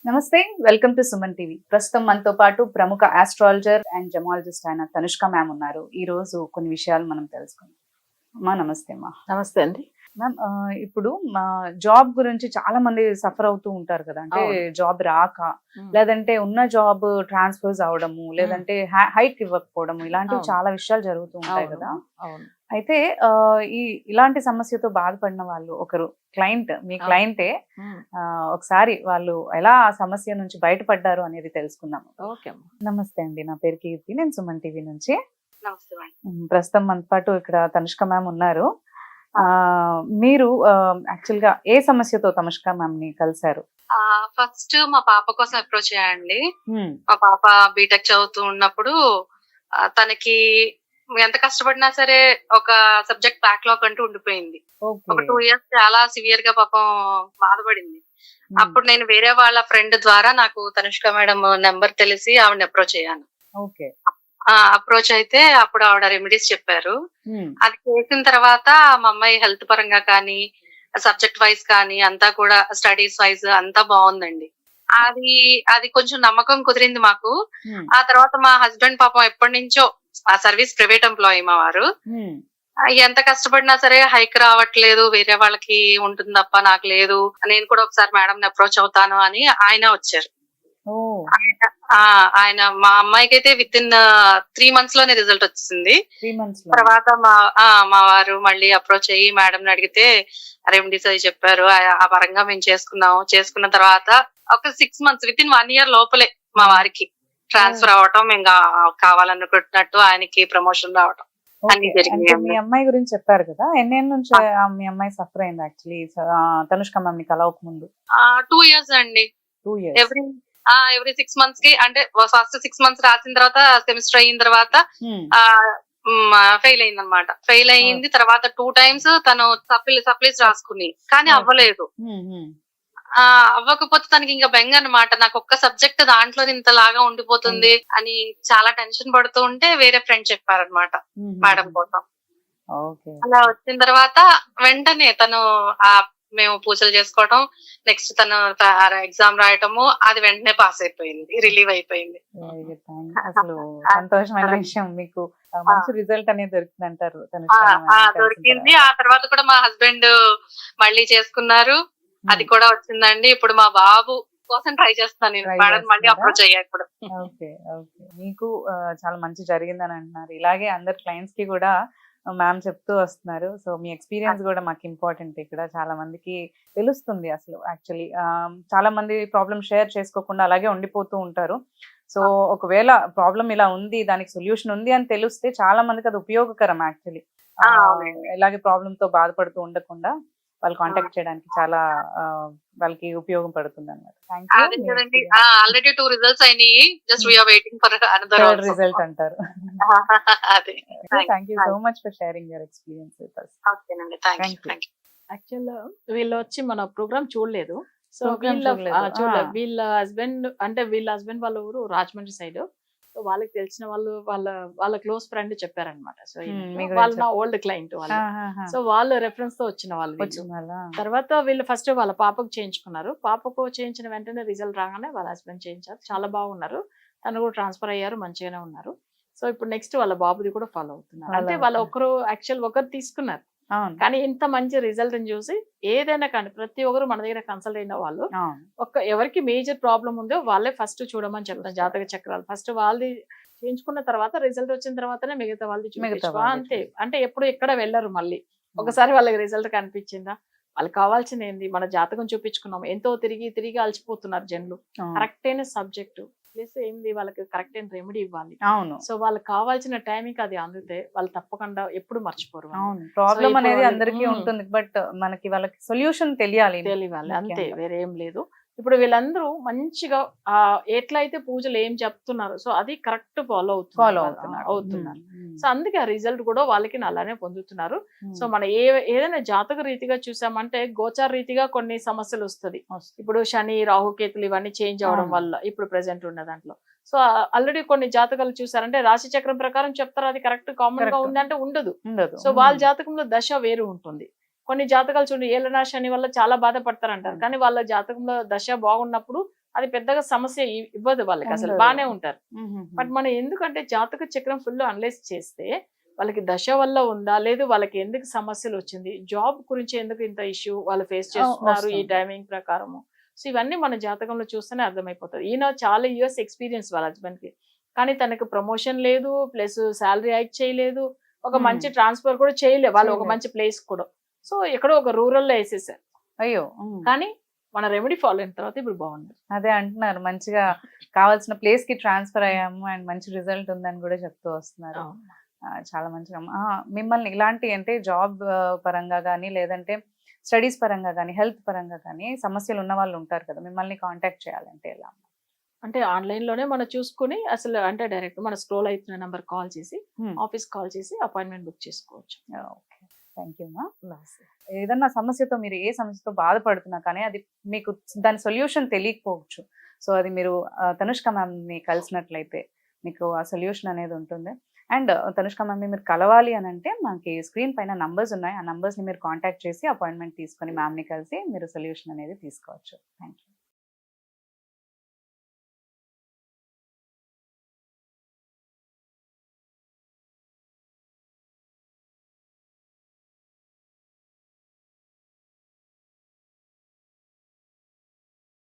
నమస్తే, welcome to Suman TV. ప్రస్తుతం మనతో పాటు ప్రముఖ ఆస్ట్రాలజర్ అండ్ జమాలజిస్ట్ అయిన తనుష్క మ్యామ్ ఉన్నారు. ఈ రోజు కొన్ని విషయాలు మనం తెలుసుకుందాం. అమ్మా నమస్తే అమ్మా. నమస్తే అండి. మ్యామ్, ఇప్పుడు మా జాబ్ గురించి చాలా మంది సఫర్ అవుతూ ఉంటారు కదా. అంటే అవును. జాబ్ రాక, లేదంటే ఉన్న జాబ్ ట్రాన్స్ఫర్స్ అవడము, లేదంటే హైక్ ఇవ్వకపోవడము, ఇలాంటివి అవును. చాలా విషయాలు జరుగుతూ ఉంటాయి అవును. కదా. అవును. అయితే ఇలాంటి సమస్యతో బాధపడిన వాళ్ళు ఒకరు క్లయింట్, మీ అవును. క్లయింటే. హ్మ్. ఒకసారి వాళ్ళు ఎలా ఆ సమస్య నుంచి బయటపడ్డారు అనేది తెలుసుకుందాం. ఓకే అమ్మ. నమస్తే అండి, నా పేరు కీర్తి, నేను సుమన్ టీవీ నుంచి. నమస్తే మేడం. ప్రస్తుతం మనతో పాటు ఇక్కడ తనుష్క మ్యామ్ ఉన్నారు. మీరు యాక్చువల్ గా ఏ సమస్యతో తనుష్క మ్యామ్ ని కలిశారు? ఫస్ట్ మా పాప కోసం అప్రోచ్ అయ్యండి. మ్మ్. మా పాప బీటెక్ చదువుతూ ఉన్నప్పుడు తనకి ఎంత కష్టపడినా సరే ఒక సబ్జెక్ట్ బ్యాక్లాగ్ అంటూ ఉండిపోయింది. ఓకే. ఒక 2 ఇయర్స్ చాలా సివియర్ గా పాపం బాధపడింది. మ్మ్. అప్పుడు నేను వేరే వాళ్ళ ఫ్రెండ్ ద్వారా నాకు తనుష్క మేడం నెంబర్ తెలిసి ఆవిడని అప్రోచ్ అయ్యాను. ఓకే. అప్రోచ్ అయితే అప్పుడు ఆవిడ రెమెడీస్ చెప్పారు. మ్మ్. అది చేసిన తర్వాత మా అమ్మాయి హెల్త్ పరంగా కానీ, సబ్జెక్ట్ వైస్ కానీ అంతా కూడా స్టడీస్ వైస్ అంతా బాగుందండి. అది అది కొంచెం నమ్మకం కుదిరింది మాకు. మ్మ్. ఆ తర్వాత మా హస్బెండ్ పాపం ఎప్పటి నుంచో ఆ సర్వీస్ ప్రైవేట్ ఎంప్లాయీ మా వారు. మ్మ్. ఎంత కష్టపడినా సరే హైక్ రావట్లేదు, వేరే వాళ్ళకి ఉంటుంది తప్ప నాకు లేదు, నేను కూడా ఒకసారి మేడం అప్రోచ్ అవుతాను అని ఆయన వచ్చారు. ఓ. ఆయన మా అమ్మాయికి అయితే విత్ ఇన్ 3 months లోనే రిజల్ట్ వచ్చింది. 3 months లో. తర్వాత మా వారు మళ్ళీ అప్రోచ్ అయ్యి మేడం అడిగితే రెమెడీస్ అది చెప్పారు. ఆ పరంగా మేము చేసుకున్న తర్వాత ఒక 6 months విత్ ఇన్ 1 year లోపలే మా వారికి ట్రాన్స్ఫర్ అవ్వటం, మేము కావాలనుకుంటున్నట్టు ఆయనకి ప్రమోషన్ రావటం అన్ని ఓకే. అంటే మీ జరిగినాయి. అమ్మాయి గురించి చెప్పారు కదా, ఎన్నేళ్ళ నుంచి మీ అమ్మాయి సఫర్ అయింది యాక్చువల్లీ తనుష్క మ్యామ్ ని కలవక ముందు? 2 years అండి. 2 years. ఎవ్రీ 6 months కి, అంటే ఫస్ట్ 6 months రాసిన తర్వాత సెమిస్టర్ అయిన తర్వాత మ్మ్. ఫెయిల్ అయింది అనమాట. ఫెయిల్ అయింది తర్వాత 2 times తను సప్లీస్ రాసుకుని కానీ అవ్వలేదు. మ్మ్. మ్మ్. అవ్వకపోతే తనకి ఇంకా బెంగ అనమాట, నాకు ఒక్క సబ్జెక్ట్ దాంట్లో ఇంతలాగా ఉండిపోతుంది అని చాలా టెన్షన్ పడుతూ ఉంటే వేరే ఫ్రెండ్ చెప్పారనమాట మ్మ్. మేడం కోసం. ఓకే. అలా వచ్చిన తర్వాత వెంటనే తను మేము పూజలు చేసుకోవటం, నెక్స్ట్ తను ఎగ్జామ్ రాయటము, అది వెంటనే పాస్ అయిపోయింది, రిలీవ్ అయిపోయింది. Very good, thank you. అసలు సంతోషమైన విషయం, మీకు మంచి రిజల్ట్ అనేది దొరికింది అంటారు తనుష్క మ్యామ్ ని కలిసిన దొరికింది. తర్వాత. ఆ తర్వాత కూడా మా హస్బెండ్ మళ్ళీ చేసుకున్నారు, అది మ్మ్. కూడా వచ్చిందండి. ఇప్పుడు మా బాబు కోసం ట్రై చేస్తాను నేను. Try మేడం మళ్ళీ చేస్తున్నారా? అప్రోచ్ అయ్యా ఇప్పుడు. ఓకే. ఓకే. మీకు చాలా మంచి జరిగిందని అంటున్నారు. ఇలాగే అందరు క్లయింట్స్ కి కూడా మ్యామ్ చెప్తూ వస్తున్నారు. సో మీ ఎక్స్పీరియన్స్ కూడా మాకు ఇంపార్టెంట్. ఇక్కడ చాలా మందికి తెలుస్తుంది అసలు యాక్చువల్లీ. చాలా మంది ప్రాబ్లమ్ షేర్ చేసుకోకుండా అలాగే ఉండిపోతూ ఉంటారు. సో ఒకవేళ ప్రాబ్లం ఇలా ఉంది, దానికి సొల్యూషన్ ఉంది అని తెలిస్తే చాలా మందికి అది ఉపయోగకరం యాక్చువల్లీ. అవునండి. ఇలాగే ప్రాబ్లమ్ తో బాధపడుతూ ఉండకుండా వాళ్ళు కాంటాక్ట్ చేయడానికి చాలా వాళ్ళకి ఉపయోగపడుతుంది అన్నమాట. అదే కదండి. ఆల్రెడీ 2 రిజల్ట్స్ అయినాయి. Just we are waiting for another third also. Result అంటారు. అదే. Thank you so much for sharing your experience with us. ఓకేనండి. Thank Thank you. you. Thank you. Actual వీళ్ళు వచ్చి మన ప్రోగ్రామ్ చూడలేదు. సో Program వీళ్ళ చూడలేదు. చూడలేదు. ఆ. వీళ్ళ హస్బెండ్ వాళ్ళ ఊరు రాజమండ్రి సైడ్. సో వాళ్ళకి తెలిసిన వాళ్ళు వాళ్ళ క్లోజ్ ఫ్రెండ్ చెప్పారనమాట. సో మీ వాళ్ళు గురించి నా ఓల్డ్ క్లయింట్ వాళ్ళు. ఆహాహా. సో వాళ్ళ రెఫరెన్స్ తో వచ్చిన వాళ్ళు వీళ్ళు. వచ్చిన వాళ్ళా? తర్వాత వీళ్ళు ఫస్ట్ వాళ్ళ పాపకు చేయించుకున్నారు. పాపకు చేయించిన వెంటనే రిజల్ట్ రాగానే వాళ్ళ హస్బెండ్ చేయించారు. చాలా బాగున్నారు. తను కూడా ట్రాన్స్ఫర్ అయ్యారు, మంచిగానే ఉన్నారు. సో ఇప్పుడు నెక్స్ట్ వాళ్ళ బాబుది కూడా ఫాలో అవుతున్నారు. అంటే వాళ్ళ ఒకరు తీసుకున్నారు. అవును. కానీ ఇంత మంచి రిజల్ట్ చూసి ఏదైనా కానీ ప్రతి ఒక్కరు మన దగ్గర కన్సల్ట్ అయిన వాళ్ళు అవును. ఎవరికి మేజర్ ప్రాబ్లం ఉందో వాళ్ళే ఫస్ట్ చూడమని చెప్తారు. జాతక చక్రాలు ఫస్ట్ వాళ్ళది చేయించుకున్న తర్వాత రిజల్ట్ వచ్చిన తర్వాతనే మిగతా వాళ్ళది చూపించుకో. అంతే. అంటే ఎప్పుడు ఎక్కడ వెళ్ళరు మళ్ళీ. ఒకసారి వాళ్ళకి రిజల్ట్ కనిపించిందా, వాళ్ళకి కావాల్సింది ఏంది, మన జాతకం చూపించుకున్నాం, ఎంతో తిరిగి అలసిపోతున్నారు జనులు. కరెక్ట్ అయిన సబ్జెక్టు ప్లస్ ఏంది, వాళ్ళకి కరెక్ట్ అయిన రెమెడీ ఇవ్వాలి. అవును. సో వాళ్ళకి కావాల్సిన టైంకి అది అందితే వాళ్ళు తప్పకుండా ఎప్పుడు మర్చిపోరు. అవును. ప్రాబ్లం ఇప్పుడు అనేది వాళ్ళు- అందరికీ ఉంటుంది, బట్ మనకి వాళ్ళకి సొల్యూషన్ తెలియాలి. తెలియాలి అంతే, ముఖ్యంగా. వేరేం లేదు. ఇప్పుడు వీళ్ళందరూ మంచిగా ఎట్లయితే పూజలు ఏం చెప్తున్నారు సో అది కరెక్ట్ ఫాలో ఫాలో అవుతున్నారు. సో అందుకే ఆ రిజల్ట్ కూడా వాళ్ళకి అలానే పొందుతున్నారు. సో మన ఏదైనా జాతక రీతిగా చూసామంటే గోచార రీతిగా కొన్ని సమస్యలు వస్తుంది. ఇప్పుడు శని రాహుకేతులు ఇవన్నీ చేంజ్ అవడం అవును. వల్ల ఇప్పుడు ప్రెసెంట్ ఉన్న దాంట్లో సో ఆల్రెడీ కొన్ని జాతకాలు చూసారంటే రాశి చక్రం ప్రకారం చెప్తారు, అది కరెక్ట్ కామన్ గా Correct. ఉందంటే ఉండదు. ఉండదు. సో వాళ్ళ జాతకంలో దశ వేరు ఉంటుంది. కొన్ని జాతకాలు చూడండి ఏళ్ళనా శని వల్ల చాలా బాధపడతారంటారు, కానీ వాళ్ళ జాతకంలో దశ బాగున్నప్పుడు అది పెద్దగా సమస్య ఇవ్వదు వాళ్ళకి, అసలు ఉండదు. బాగానే ఉంటారు. బట్ మనం ఎందుకంటే జాతక చక్రం ఫుల్ అనలైజ్ చేస్తే వాళ్ళకి దశ వల్ల ఉందా, లేదు వాళ్ళకి ఎందుకు సమస్యలు వచ్చింది, జాబ్ గురించి ఎందుకు ఇంత ఇష్యూ వాళ్ళు ఫేస్ చేస్తున్నారు ఈ వస్తుంది. టైమింగ్ ప్రకారము. సో ఇవన్నీ మన జాతకంలో చూస్తేనే అర్థమైపోతుంది. ఈయన చాలా ఇయర్స్ ఎక్స్పీరియన్స్ వాళ్ళ హస్బెండ్ కి, కానీ తనకు ప్రమోషన్ లేదు, ప్లస్ శాలరీ హైక్ చేయలేదు, ఒక మంచి ట్రాన్స్ఫర్ కూడా చేయలేదు వాళ్ళు ఒక మంచి ప్లేస్ కూడా. సో ఎక్కడో ఒక రూరల్ లో వేసేసారు. అయ్యో. కానీ మన రెమెడీ ఫాలో అయిన తర్వాత ఇప్పుడు బాగుంది. అదే అంటున్నారు, మంచిగా కావాల్సిన ప్లేస్ కి ట్రాన్స్ఫర్ అయ్యాము అండ్ మంచి రిజల్ట్ ఉందని కూడా చెప్తూ వస్తున్నారు. చాలా మంచిగా. మిమ్మల్ని ఇలాంటి అంటే జాబ్ పరంగా కానీ లేదంటే స్టడీస్ పరంగా కానీ హెల్త్ పరంగా కానీ సమస్యలు ఉన్న వాళ్ళు ఉంటారు కదా, మిమ్మల్ని కాంటాక్ట్ చేయాలంటే ఎలా? అంటే ఆన్లైన్ లోనే మనం చూసుకుని అసలు అంటే డైరెక్ట్ మన స్క్రోల్ అవుతున్న నెంబర్ కాల్ చేసి ఆఫీస్ కాల్ చేసి అపాయింట్మెంట్ బుక్ చేసుకోవచ్చు. ఓకే, థ్యాంక్ యూ మా. ఏదన్నా సమస్యతో మీరు ఏ సమస్యతో బాధపడుతున్నా కానీ అది మీకు దాని సొల్యూషన్ తెలియకపోవచ్చు. సో అది మీరు తనుష్క మ్యామ్ని కలిసినట్లయితే మీకు ఆ సొల్యూషన్ అనేది ఉంటుంది. అండ్ తనుష్క మ్యామ్ని మీరు కలవాలి అని అంటే మనకి స్క్రీన్ పైన నంబర్స్ ఉన్నాయి, ఆ నంబర్స్ని మీరు కాంటాక్ట్ చేసి అపాయింట్మెంట్ తీసుకొని మ్యామ్ని కలిసి మీరు సొల్యూషన్ అనేది తీసుకోవచ్చు. Thank you.